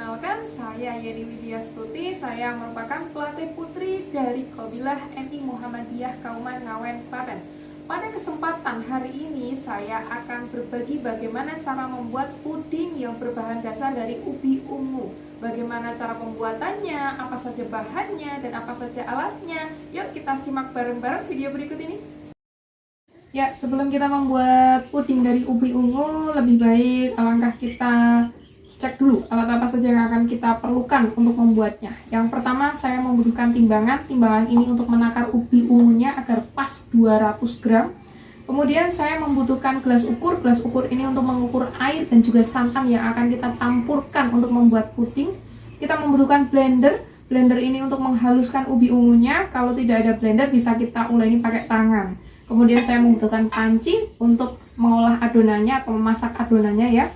Perkenalkan, saya Yeni Widyastuti. Saya merupakan pelatih putri dari Qabilah MI Muhammadiyah Kauman Ngawen, Klaten. Pada kesempatan hari ini, saya akan berbagi bagaimana cara membuat puding yang berbahan dasar dari ubi ungu. Bagaimana cara pembuatannya, apa saja bahannya, dan apa saja alatnya. Yuk kita simak bareng-bareng video berikut ini. Ya, sebelum kita membuat puding dari ubi ungu, lebih baik alangkah kita cek dulu alat apa saja yang akan kita perlukan untuk membuatnya. Yang pertama, saya membutuhkan timbangan. Timbangan ini untuk menakar ubi ungunya agar pas 200 gram. Kemudian saya membutuhkan gelas ukur. Gelas ukur ini untuk mengukur air dan juga santan yang akan kita campurkan untuk membuat puding. Kita membutuhkan blender. Blender ini untuk menghaluskan ubi ungunya. Kalau tidak ada blender, bisa kita uleni pakai tangan. Kemudian saya membutuhkan panci untuk mengolah adonannya atau memasak adonannya ya.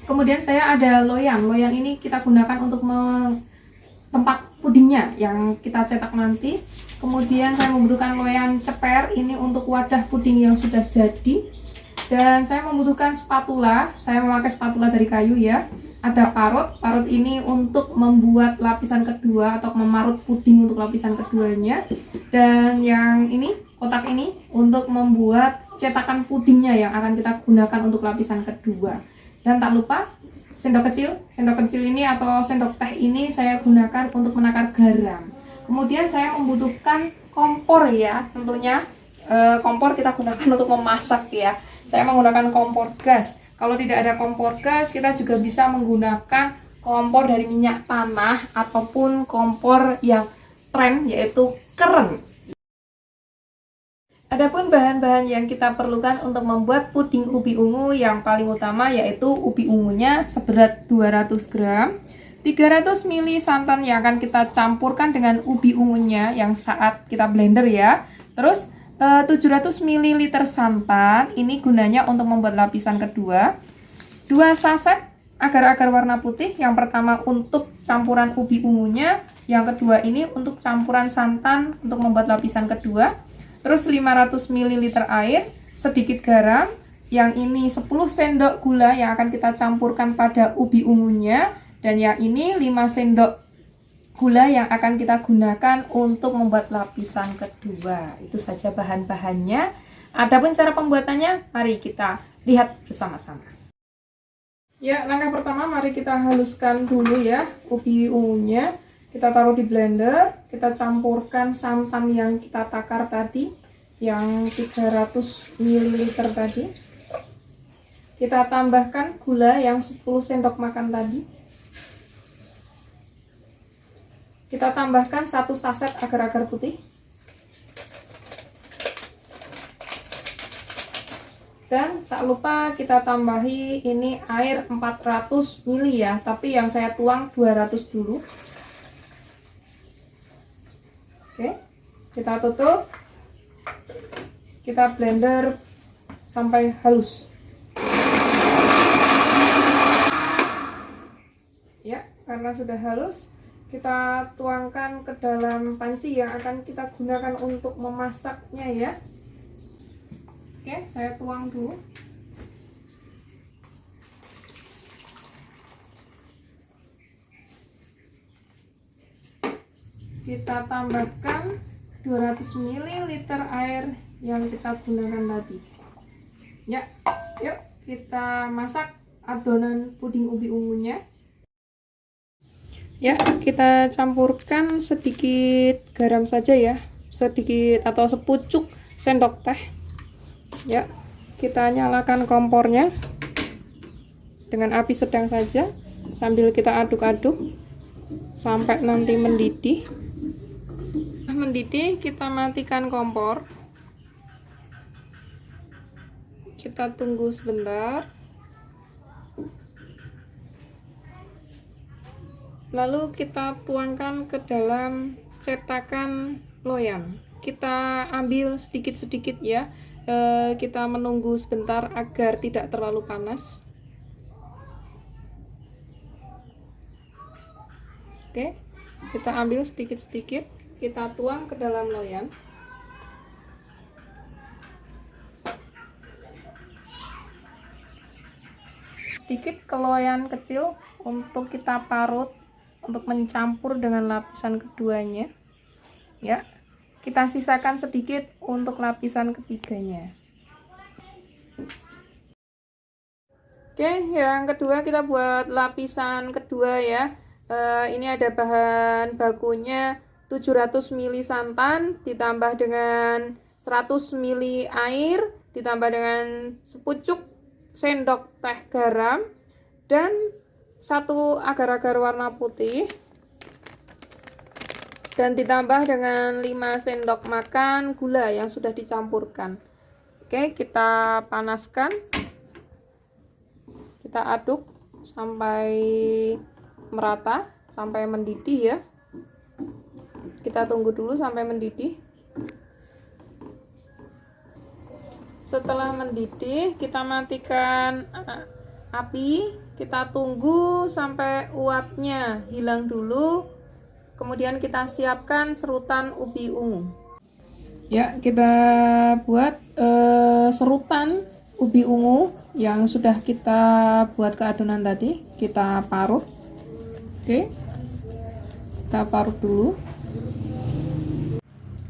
Kemudian saya ada loyang. Loyang ini kita gunakan untuk tempat pudingnya yang kita cetak nanti. Kemudian saya membutuhkan loyang ceper ini untuk wadah puding yang sudah jadi. Dan saya membutuhkan spatula. Saya memakai spatula dari kayu ya. Ada parut. Parut ini untuk membuat lapisan kedua atau memarut puding untuk lapisan keduanya. Dan yang ini, kotak ini untuk membuat cetakan pudingnya yang akan kita gunakan untuk lapisan kedua. Dan tak lupa sendok kecil. Sendok kecil ini atau sendok teh ini saya gunakan untuk menakar garam. Kemudian saya membutuhkan kompor ya, tentunya kompor kita gunakan untuk memasak ya. Saya menggunakan kompor gas. Kalau tidak ada kompor gas, kita juga bisa menggunakan kompor dari minyak tanah ataupun kompor yang tren yaitu keren. Adapun bahan-bahan yang kita perlukan untuk membuat puding ubi ungu yang paling utama yaitu ubi ungunya seberat 200 gram, 300 ml santan yang akan kita campurkan dengan ubi ungunya yang saat kita blender ya. Terus 700 ml santan, ini gunanya untuk membuat lapisan kedua. 2 saset agar-agar warna putih, yang pertama untuk campuran ubi ungunya, yang kedua ini untuk campuran santan untuk membuat lapisan kedua. Terus 500 ml air, sedikit garam, yang ini 10 sendok gula yang akan kita campurkan pada ubi ungunya, dan yang ini 5 sendok gula yang akan kita gunakan untuk membuat lapisan kedua. Itu saja bahan-bahannya. Adapun cara pembuatannya, mari kita lihat bersama-sama. Ya, langkah pertama mari kita haluskan dulu ya ubi ungunya. Kita taruh di blender, kita campurkan santan yang kita takar tadi, yang 300 ml tadi. Kita tambahkan gula yang 10 sendok makan tadi. Kita tambahkan 1 saset agar-agar putih. Dan tak lupa kita tambahi ini air 400 ml ya, tapi yang saya tuang 200 dulu. Oke, kita tutup, kita blender sampai halus. Ya, karena sudah halus, kita tuangkan ke dalam panci yang akan kita gunakan untuk memasaknya ya. Oke, saya tuang dulu. Kita tambahkan 200 ml air yang kita gunakan tadi. Ya, yuk kita masak adonan puding ubi ungunya. Ya, kita campurkan sedikit garam saja ya, sedikit atau sepucuk sendok teh. Ya, kita nyalakan kompornya dengan api sedang saja sambil kita aduk-aduk sampai nanti mendidih. Mendidih, kita matikan kompor. Kita tunggu sebentar. Lalu kita tuangkan ke dalam cetakan loyang. Kita ambil sedikit-sedikit ya. Kita menunggu sebentar agar tidak terlalu panas. Oke, kita ambil sedikit-sedikit. Kita tuang ke dalam loyang. Sedikit ke loyang kecil untuk kita parut untuk mencampur dengan lapisan keduanya ya. Kita sisakan sedikit untuk lapisan ketiganya. Oke, yang kedua kita buat lapisan kedua ya. Ini ada bahan bakunya 700 ml santan ditambah dengan 100 ml air ditambah dengan sepucuk sendok teh garam dan 1 agar-agar warna putih dan ditambah dengan 5 sendok makan gula yang sudah dicampurkan. Oke, kita panaskan. Kita aduk sampai merata, sampai mendidih ya. Kita tunggu dulu sampai mendidih. Setelah mendidih, kita matikan api. Kita tunggu sampai uapnya hilang dulu. Kemudian kita siapkan serutan ubi ungu. Ya, kita buat serutan ubi ungu yang sudah kita buat ke adonan tadi, kita parut. Oke, kita parut dulu.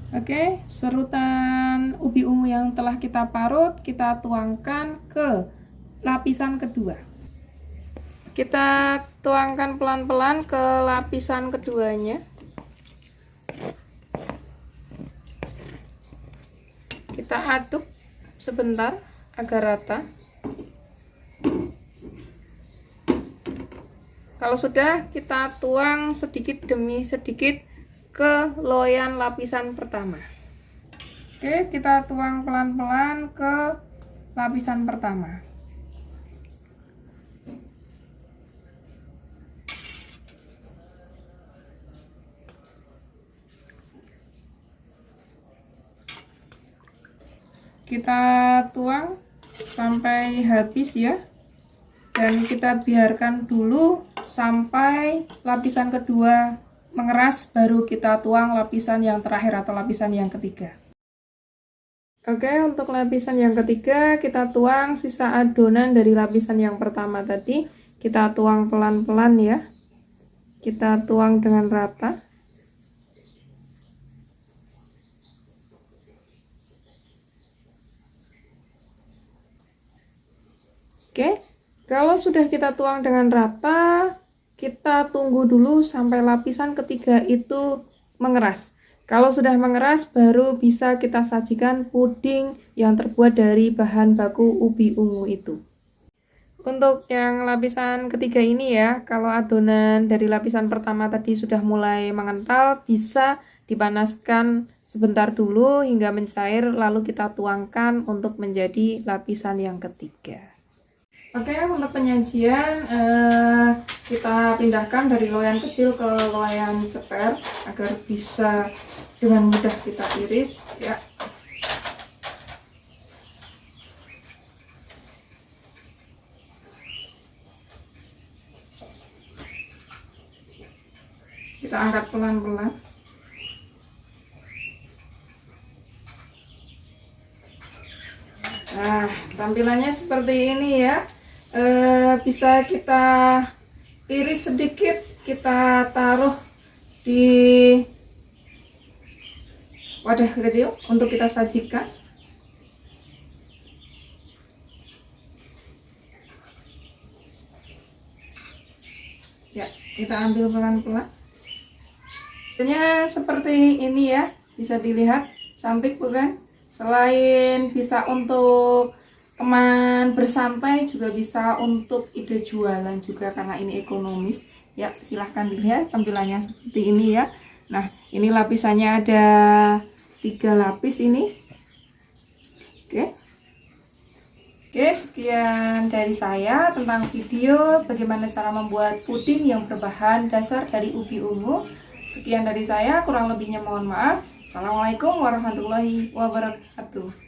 Oke, serutan ubi ungu yang telah kita parut kita tuangkan ke lapisan kedua. Kita tuangkan pelan-pelan ke lapisan keduanya. Kita aduk sebentar agar rata. Kalau sudah, kita tuang sedikit demi sedikit ke loyang lapisan pertama. Oke, kita tuang pelan-pelan ke lapisan pertama. Kita tuang sampai habis ya, dan kita biarkan dulu sampai lapisan kedua mengeras, baru kita tuang lapisan yang terakhir atau lapisan yang ketiga. Oke, untuk lapisan yang ketiga kita tuang sisa adonan dari lapisan yang pertama tadi. Kita tuang pelan-pelan ya, kita tuang dengan rata. Oke, kalau sudah kita tuang dengan rata, kita tunggu dulu sampai lapisan ketiga itu mengeras. Kalau sudah mengeras, baru bisa kita sajikan puding yang terbuat dari bahan baku ubi ungu itu. Untuk yang lapisan ketiga ini ya, kalau adonan dari lapisan pertama tadi sudah mulai mengental, bisa dipanaskan sebentar dulu hingga mencair, lalu kita tuangkan untuk menjadi lapisan yang ketiga. Oke, untuk penyajian kita pindahkan dari loyang kecil ke loyang ceper agar bisa dengan mudah kita iris ya. Kita angkat pelan-pelan. Nah, tampilannya seperti ini ya. Bisa kita iris sedikit, kita taruh di wadah kecil untuk kita sajikan. Ya, kita ambil pelan-pelan. Seperti ini ya, bisa dilihat cantik bukan? Selain bisa untuk teman bersantai, juga bisa untuk ide jualan juga karena ini ekonomis ya. Silahkan dilihat tampilannya seperti ini ya. Nah, ini lapisannya ada 3 lapis ini. Oke, sekian dari saya tentang video bagaimana cara membuat puding yang berbahan dasar dari ubi ungu. Sekian dari saya, kurang lebihnya mohon maaf. Assalamualaikum warahmatullahi wabarakatuh.